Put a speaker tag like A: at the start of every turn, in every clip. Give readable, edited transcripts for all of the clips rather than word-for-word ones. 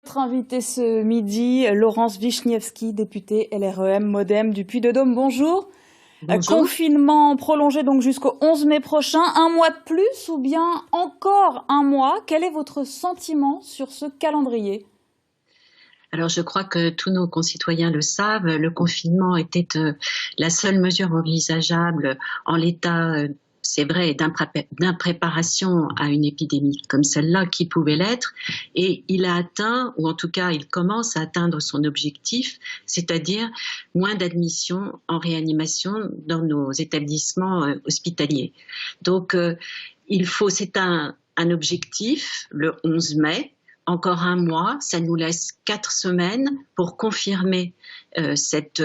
A: Notre invité ce midi, Laurence Wiśniewski, députée LREM Modem du Puy-de-Dôme. Bonjour.
B: Bonjour.
A: Confinement prolongé donc jusqu'au 11 mai prochain. Un mois de plus ou bien encore un mois? Quel est votre sentiment sur ce calendrier?
B: Alors je crois que tous nos concitoyens le savent, le confinement était la seule mesure envisageable en l'état, c'est vrai, d'impréparation à une épidémie comme celle-là qui pouvait l'être, et il a atteint, ou en tout cas il commence à atteindre son objectif, c'est-à-dire moins d'admissions en réanimation dans nos établissements hospitaliers. Donc c'est un objectif, le 11 mai, encore un mois, ça nous laisse 4 semaines pour confirmer cette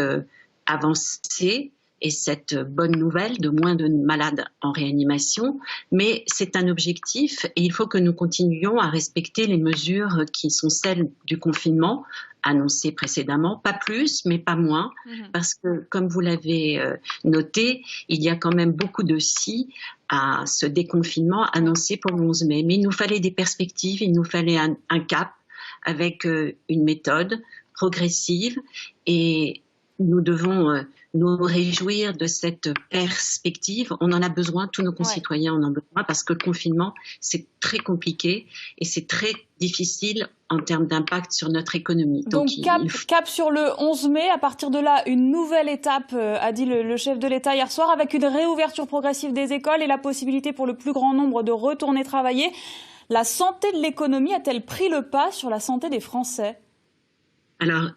B: avancée et cette bonne nouvelle de moins de malades en réanimation. Mais c'est un objectif et il faut que nous continuions à respecter les mesures qui sont celles du confinement annoncées précédemment, pas plus mais pas moins, parce que comme vous l'avez noté, il y a quand même beaucoup de si à ce déconfinement annoncé pour le 11 mai. Mais il nous fallait des perspectives, il nous fallait un cap avec une méthode progressive et nous devons nous réjouir de cette perspective. On en a besoin, tous nos concitoyens en ont besoin, parce que le confinement, c'est très compliqué et c'est très difficile en termes d'impact sur notre économie.
A: Donc cap sur le 11 mai, à partir de là, une nouvelle étape, a dit le chef de l'État hier soir, avec une réouverture progressive des écoles et la possibilité pour le plus grand nombre de retourner travailler. La santé de l'économie a-t-elle pris le pas sur la santé des Français?
B: Alors,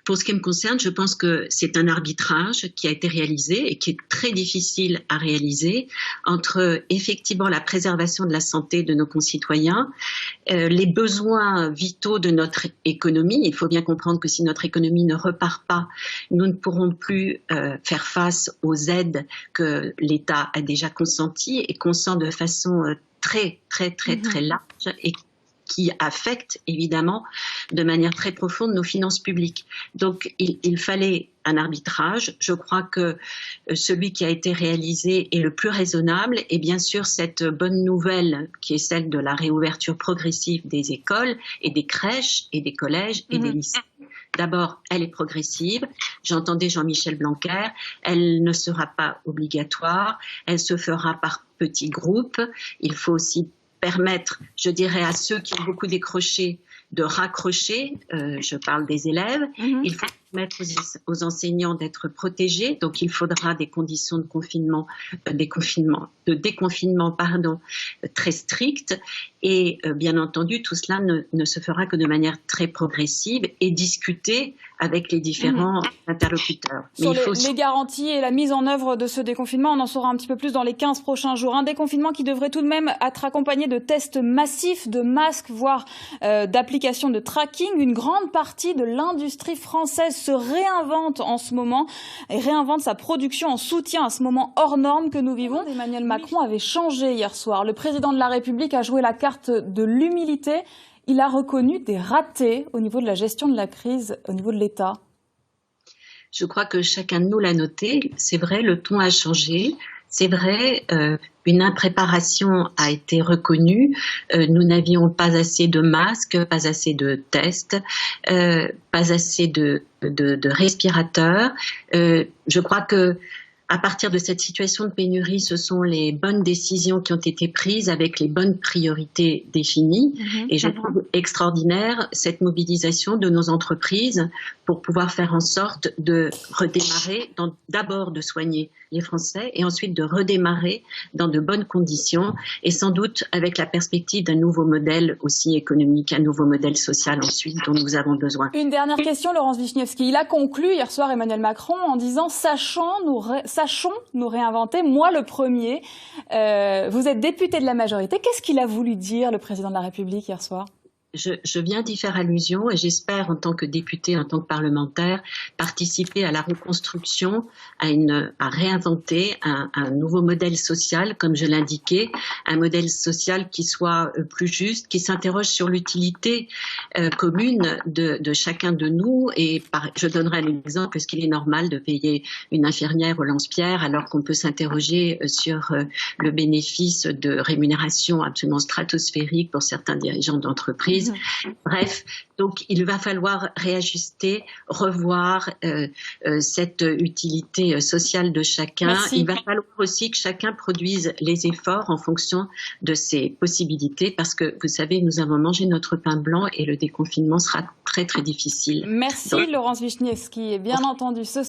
B: pour ce qui me concerne, je pense que c'est un arbitrage qui a été réalisé et qui est très difficile à réaliser entre effectivement la préservation de la santé de nos concitoyens, les besoins vitaux de notre économie. Il faut bien comprendre que si notre économie ne repart pas, nous ne pourrons plus faire face aux aides que l'État a déjà consenties et consent de façon très large et qui affecte évidemment de manière très profonde nos finances publiques. Donc il fallait un arbitrage. Je crois que celui qui a été réalisé est le plus raisonnable et bien sûr cette bonne nouvelle qui est celle de la réouverture progressive des écoles et des crèches et des collèges et des lycées. D'abord, elle est progressive. J'entendais Jean-Michel Blanquer. Elle ne sera pas obligatoire. Elle se fera par petits groupes. Il faut aussi permettre, je dirais, à ceux qui ont beaucoup décroché de raccrocher, je parle des élèves, il faut permettre aux enseignants d'être protégés, donc il faudra des conditions de déconfinement, très strictes, et bien entendu tout cela ne se fera que de manière très progressive et discutée avec les différents interlocuteurs.
A: Sur les garanties et la mise en œuvre de ce déconfinement, on en saura un petit peu plus dans les 15 prochains jours. Un déconfinement qui devrait tout de même être accompagné de tests massifs, de masques, voire d'applications de tracking. Une grande partie de l'industrie française se réinvente en ce moment et réinvente sa production en soutien à ce moment hors norme que nous vivons. Emmanuel Macron avait changé hier soir. Le président de la République a joué la carte de l'humilité. Il a reconnu des ratés au niveau de la gestion de la crise, au niveau de l'État.
B: Je crois que chacun de nous l'a noté. C'est vrai, le ton a changé. C'est vrai, une impréparation a été reconnue. Nous n'avions pas assez de masques, pas assez de tests, pas assez de respirateurs. Je crois que à partir de cette situation de pénurie, ce sont les bonnes décisions qui ont été prises avec les bonnes priorités définies. Et je trouve extraordinaire cette mobilisation de nos entreprises pour pouvoir faire en sorte de redémarrer, d'abord de soigner les Français et ensuite de redémarrer dans de bonnes conditions et sans doute avec la perspective d'un nouveau modèle aussi économique, un nouveau modèle social ensuite dont nous avons besoin.
A: Une dernière question, Laurence Wiśniewski. Il a conclu hier soir Emmanuel Macron en disant « Sachons nous réinventer, moi le premier ». Vous êtes député de la majorité. Qu'est-ce qu'il a voulu dire, le président de la République, hier soir ?
B: Je viens d'y faire allusion et j'espère, en tant que député, en tant que parlementaire, participer à la reconstruction, à réinventer un nouveau modèle social, comme je l'indiquais, un modèle social qui soit plus juste, qui s'interroge sur l'utilité commune de chacun de nous. Et je donnerai l'exemple, est-ce qu'il est normal de payer une infirmière au lance-pierre alors qu'on peut s'interroger sur le bénéfice de rémunération absolument stratosphérique pour certains dirigeants d'entreprise. entreprises. Bref, donc il va falloir réajuster, revoir cette utilité sociale de chacun.
A: Merci.
B: Il va falloir aussi que chacun produise les efforts en fonction de ses possibilités, parce que vous savez, nous avons mangé notre pain blanc et le déconfinement sera très très difficile.
A: Merci Laurence Wiśniewski, et bien entendu ce